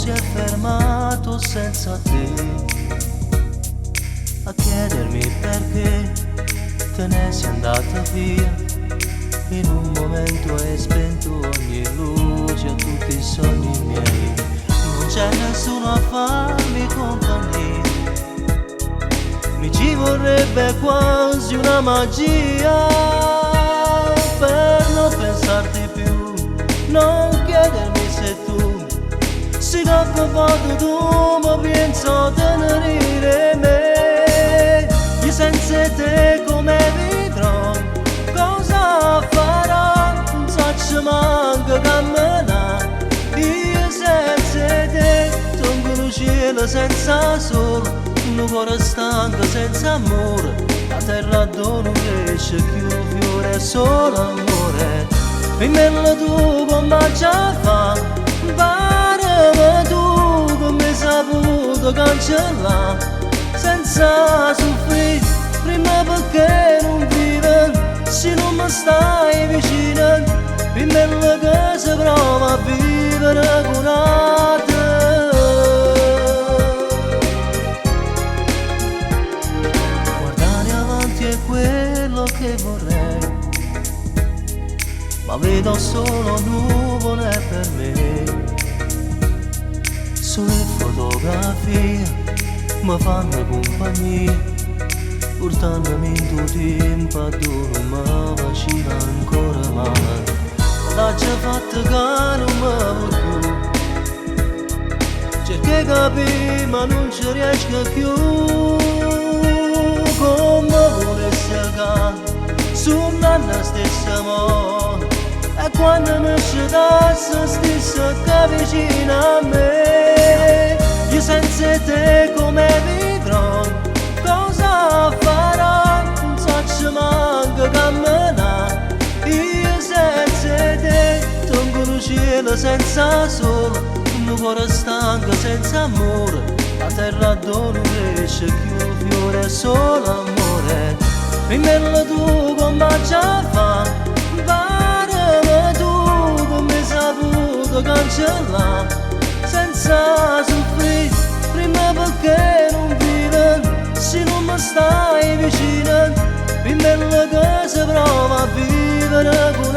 si è fermato senza te a chiedermi perché te ne sei andata via. In un momento hai spento ogni luce a tutti i sogni miei. Non c'è nessuno a farmi compagnia, mi ci vorrebbe quasi una magia per non pensarti più, non chiedermi se tu si cappato tu mi penso tenere me. Io senza te come vivrò, cosa farò, non so manca camminare. Io senza te tongo il cielo senza sole, un cuore stanco senza amore, la terra non cresce più un fiore, solo amore. E me lo tu come ci fa, parami tu come hai saputo cancellare senza soffrire, prima perché non vive, se non mi stai vicino, e me lo che si prova a vivere con te. È quello che vorrei, ma vedo solo nuvole per me. Sole fotografie mi fanno compagnia, portandomi in tuo tempo a dove mi faceva ancora male. L'ha già fatto che non mi vuoi più, cerco di capire ma non ci riesco più. Come volesse che sulla stessa mano, e quando mi scedasse stessa che vicino a me. Io senza te come vivrò, cosa farò, non so manca camminare. Io senza te tongo il cielo senza sole, un cuore stanco senza amore, la terra non cresce più un fiore, solo amore. E me lo tu come ci fa, parami tu come hai saputo cancellare senza soffrire, prima perché non vive, se non mi stai vicino, e me lo che si prova a vivere con